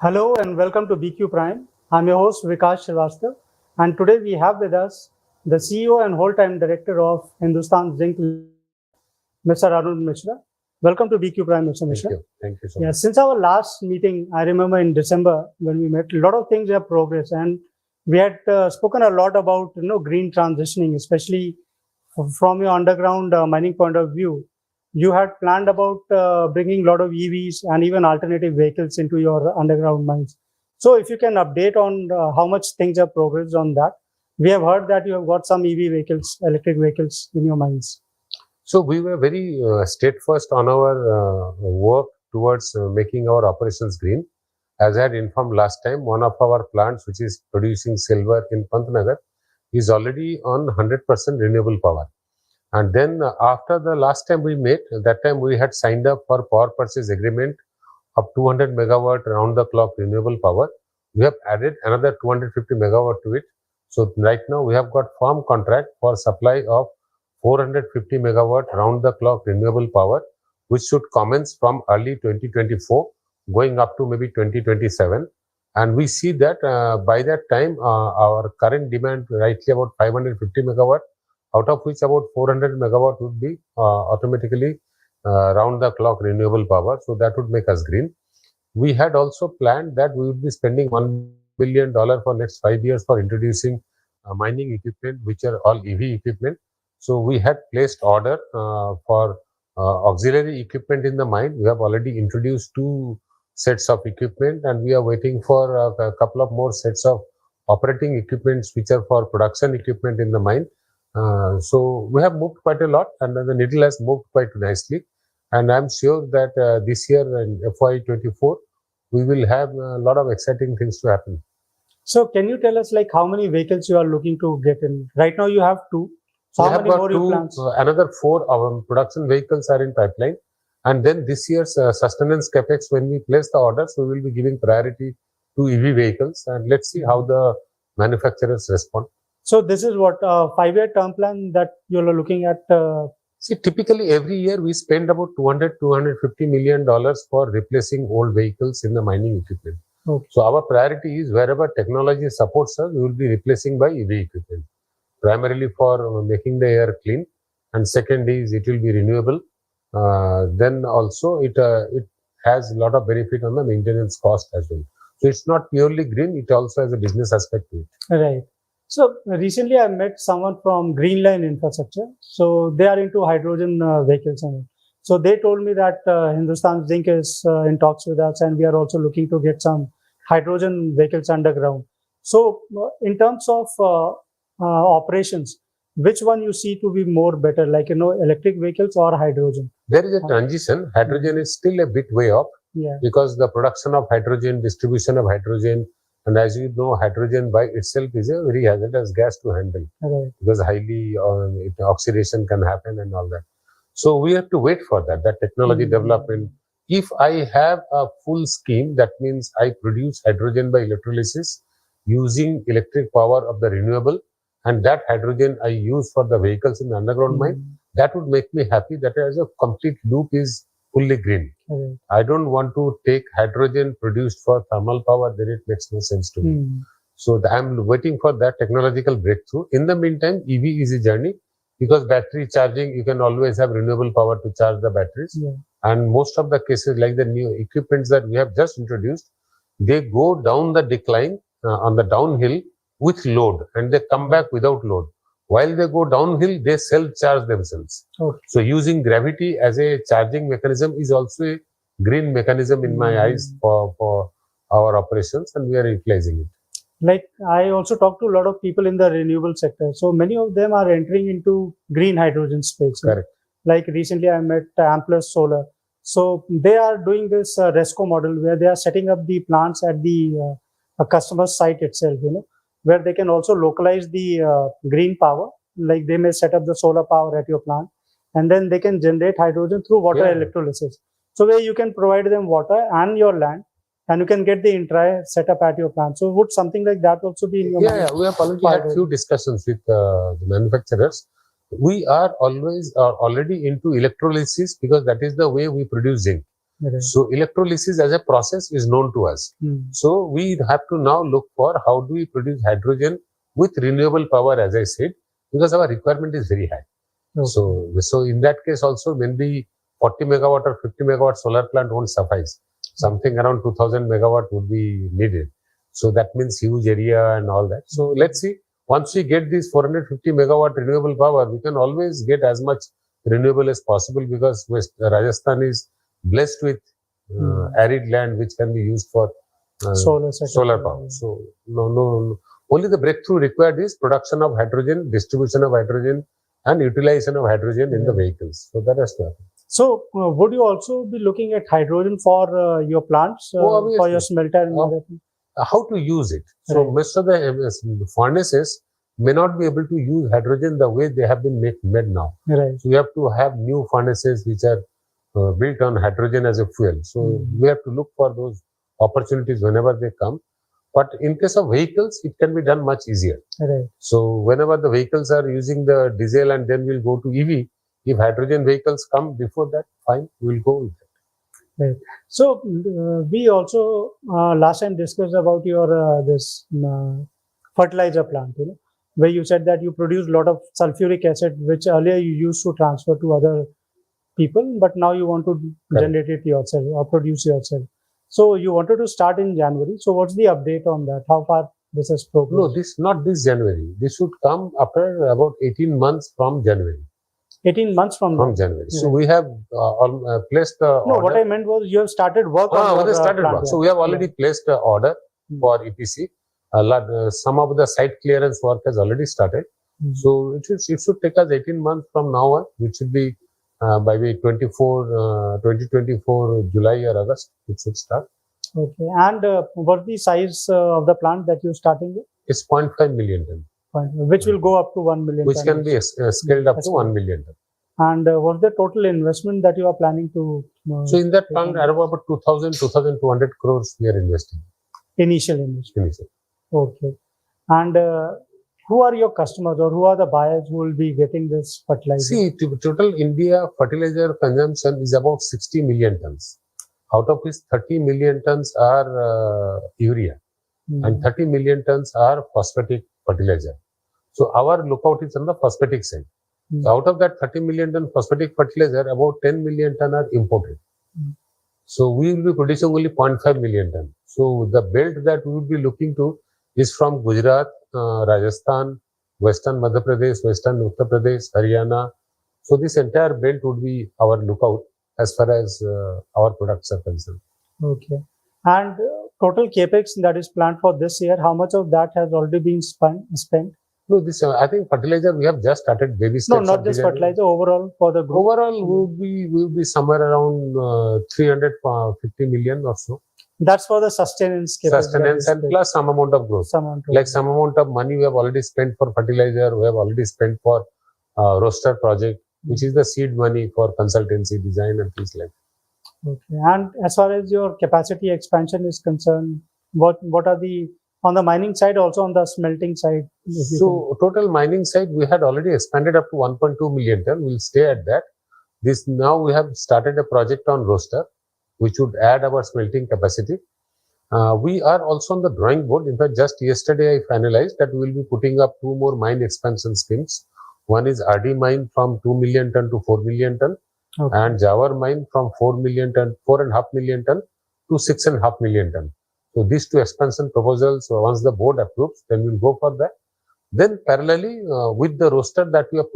Hello and welcome to BQ Prime. I'm your host Vikas Srivastav, and today we have with us the CEO and whole-time director of Hindustan Zinc, Mr. Arun Misra. Welcome to BQ Prime, Mr. Misra. Thank you so Yeah, much. since our last meeting, I remember in December when we met, a lot of things have progressed, and we had spoken a lot about green transitioning, especially from your underground mining point of view. You had planned about bringing a lot of EVs and even alternative vehicles into your underground mines. So if you can update on how much things have progressed on that. We have heard that you have got some EV vehicles, electric vehicles in your mines. So we were very steadfast on our work towards making our operations green. As I had informed last time, one of our plants, which is producing silver in Pantnagar, is already on 100% renewable power. And then after the last time we met, that time we had signed up for power purchase agreement of 200 megawatt round the clock renewable power. We have added another 250 megawatt to it. So right now we have got firm contract for supply of 450 megawatt round the clock renewable power, which should commence from early 2024 going up to maybe 2027. And we see that by that time our current demand rightly about 550 megawatt, out of which about 400 megawatt would be automatically round the clock renewable power. So that would make us green. We had also planned that we would be spending $1 billion for next 5 years for introducing mining equipment, which are all EV equipment. So we had placed order for auxiliary equipment in the mine. We have already introduced 2 sets of equipment, and we are waiting for a couple of more sets of operating equipments, which are for production equipment in the mine. So we have moved quite a lot, and the needle has moved quite nicely. And I'm sure that this year in FY24, we will have a lot of exciting things to happen. So can you tell us like how many vehicles you are looking to get in? Right now you have 2. So we how have many got more you plan? another 4 production vehicles are in pipeline. And then this year's sustenance capex, when we place the orders, we will be giving priority to EV vehicles. And let's see how the manufacturers respond. So this is what a 5-year term plan that you're looking at. See, typically every year we spend about $250 million for replacing old vehicles in the mining equipment. Okay. So our priority is wherever technology supports us, we will be replacing by EV equipment, primarily for making the air clean, and second is it will be renewable. Then also it has a lot of benefit on the maintenance cost as well. So it's not purely green; it also has a business aspect to it. Right. So recently I met someone from Greenline Infrastructure. So they are into hydrogen vehicles. So they told me that Hindustan Zinc is in talks with us, and we are also looking to get some hydrogen vehicles underground. So in terms of operations, which one you see to be more better, like electric vehicles or hydrogen? There is a transition. Hydrogen is still a bit way off, because the production of hydrogen, distribution of hydrogen, and as you know, hydrogen by itself is a very hazardous gas to handle, because highly oxidation can happen and all that. So we have to wait for that technology development. If I have a full scheme, that means I produce hydrogen by electrolysis using electric power of the renewable, and that hydrogen I use for the vehicles in the underground mine, that would make me happy that as a complete loop is fully green. I don't want to take hydrogen produced for thermal power, then it makes no sense to me. So I'm waiting for that technological breakthrough. In the meantime, EV is a journey, because battery charging, you can always have renewable power to charge the batteries. And most of the cases, like the new equipments that we have just introduced, they go down the decline on the downhill with load, and they come back without load. While they go downhill, they self-charge themselves. So using gravity as a charging mechanism is also a green mechanism in my eyes for our operations, and we are utilizing it. Like I also talk to a lot of people in the renewable sector. So many of them are entering into green hydrogen space. Correct. Like recently I met Amplus Solar. So they are doing this RESCO model where they are setting up the plants at the customer site itself, where they can also localize the green power. Like they may set up the solar power at your plant, and then they can generate hydrogen through water electrolysis. So where you can provide them water and your land, and you can get the entire setup at your plant. So would something like that also be in your mind? We have already had few discussions with the manufacturers. We are always already into electrolysis, because that is the way we produce zinc. Right. So electrolysis as a process is known to us. So we have to now look for how do we produce hydrogen with renewable power, as I said, because our requirement is very high. Okay. So in that case also, when the 40 megawatt or 50 megawatt solar plant won't suffice, something around 2000 megawatt would be needed. So that means huge area and all that. So let's see, once we get this 450 megawatt renewable power, we can always get as much renewable as possible, because Rajasthan is blessed with arid land which can be used for solar power. So no, only the breakthrough required is production of hydrogen, distribution of hydrogen, and utilization of hydrogen in the vehicles. So that has to happen. So would you also be looking at hydrogen for your plants, for your smelter and everything? How to use it? So most of the furnaces may not be able to use hydrogen the way they have been made now. Right. So we have to have new furnaces which are built on hydrogen as a fuel. So we have to look for those opportunities whenever they come. But in case of vehicles, it can be done much easier. Right. So whenever the vehicles are using the diesel and then we'll go to EV, if hydrogen vehicles come before that, fine, we'll go with that. Right. So we also last time discussed about your this fertilizer plant, where you said that you produce a lot of sulfuric acid, which earlier you used to transfer to other people, but now you want to generate it yourself or produce yourself. So you wanted to start in January. So what's the update on that? How far this has progressed? No, not this January. This should come after about 18 months from January. 18 months from January. So we have placed the order. No, what I meant was you have started work on the started work. So we have already placed the order for EPC. Some of the site clearance work has already started. So it should take us 18 months from now on, which should be by the 2024 July or August, it should start. Okay. And what's the size of the plant that you're starting with? It's 0.5 million ton. Which will go up to 1 million which can be scaled up to 1 million ton. And what's the total investment that you are planning to? So in that plant, about 2,200 crores we are investing. Initial investment. Initial. Okay. And who are your customers, or who are the buyers who will be getting this fertilizer? See, total India fertilizer consumption is about 60 million tons. Out of this, 30 million tons are urea, and 30 million tons are phosphatic fertilizer. So our lookout is on the phosphatic side. So out of that 30 million ton phosphatic fertilizer, about 10 million ton are imported. So we will be producing only 0.5 million ton. So the belt that we will be looking to is from Gujarat, Rajasthan, Western Madhya Pradesh, Western Uttar Pradesh, Haryana. So this entire belt would be our lookout as far as our products are concerned. Okay. And total capex that is planned for this year, how much of that has already been spent? No, this I think fertilizer we have just started baby steps. No, not just fertilizer. Overall for the group. Overall, we will be somewhere around 350 million or so. That's for the sustenance. Sustenance and plus some amount of growth. Some amount of money we have already spent for fertilizer. We have already spent for roaster project, which is the seed money for consultancy, design, and things like that. Okay. And as far as your capacity expansion is concerned, what are the on the mining side, also on the smelting side? So total mining side, we had already expanded up to 1.2 million ton. We'll stay at that. This now we have started a project on roaster, which would add our smelting capacity. We are also on the drawing board. In fact, just yesterday I finalized that we will be putting up 2 more mine expansion schemes. One is RD mine from 2 million ton to 4 million ton, and Jawar mine from 4 million ton, 4.5 million ton to 6.5 million ton. So these 2 expansion proposals, once the board approves, then we'll go for that. Then parallelly, with the roaster that we are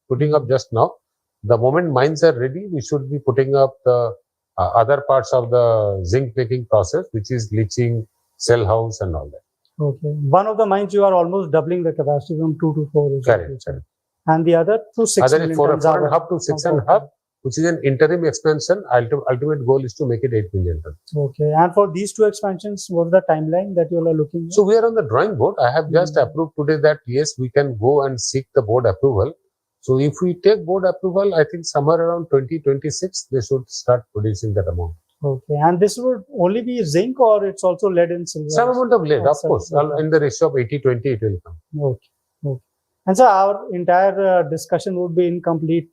putting up just now, the moment mines are ready, we should be putting up the other parts of the zinc making process, which is leaching, cell house, and all that. Okay. One of the mines you are almost doubling the capacity from 2 to 4. Correct. And the other to 6 million. 4.5 to 6.5, which is an interim expansion. Ultimate goal is to make it 8 million tons. Okay. And for these 2 expansions, what's the timeline that you are looking at? So we are on the drawing board. I have just approved today that yes, we can go and seek the board approval. So if we take board approval, I think somewhere around 2026, they should start producing that amount. Okay. And this would only be zinc, or it's also lead and silver? Some amount of lead, of course. In the ratio of 80-20, it will come. Okay. And so our entire discussion would be incomplete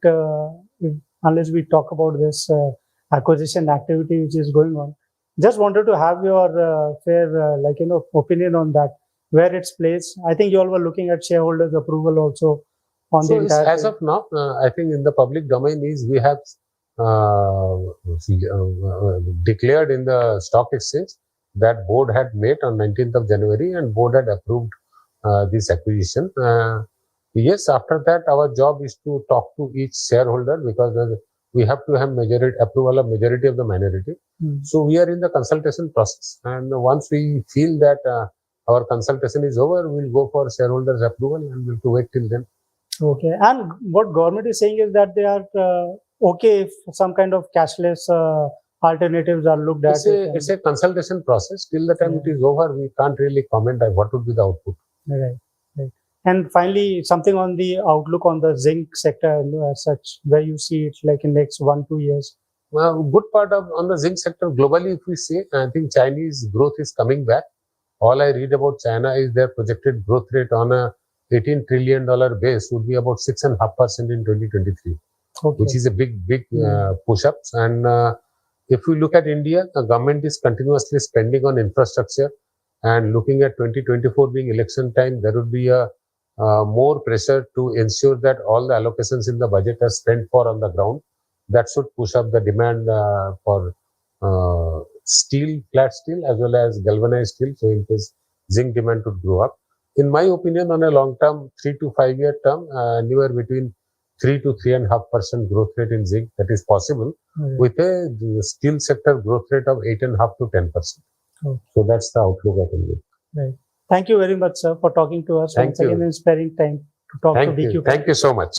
unless we talk about this acquisition activity which is going on. Just wanted to have your fair, opinion on that, where it's placed. I think you all were looking at shareholders' approval also on the So entire as thing. of now, I think in the public domain is we have declared in the stock exchange that board had met on 19th of January and board had approved this acquisition. Yes, after that our job is to talk to each shareholder because we have to have majority approval of majority of the minority. So we are in the consultation process, and once we feel that our consultation is over, we'll go for shareholders approval and we'll to wait till then. Okay. And what government is saying is that they are okay if some kind of cashless alternatives are looked at. It's a consultation process. Till the time it is over, we can't really comment on what would be the output. Right. And finally, something on the outlook on the zinc sector as such, where you see it like in next 1-2 years. Well, good part of on the zinc sector globally, if we see, I think Chinese growth is coming back. All I read about China is their projected growth rate on a $18 trillion base would be about 6.5% in 2023, which is a big push-ups. And if we look at India, the government is continuously spending on infrastructure, and looking at 2024 being election time, there would be a more pressure to ensure that all the allocations in the budget are spent for on the ground. That should push up the demand for steel, flat steel, as well as galvanized steel. So in case zinc demand could grow up. In my opinion, on a long term, 3 to 5 year term, anywhere between 3 to 3.5% growth rate in zinc, that is possible, with a steel sector growth rate of 8.5 to 10%. So that's the outlook I can give. Right. Thank you very much, sir, for talking to us. Thank you. Again, inspiring time to talk to DQ. Thank you so much.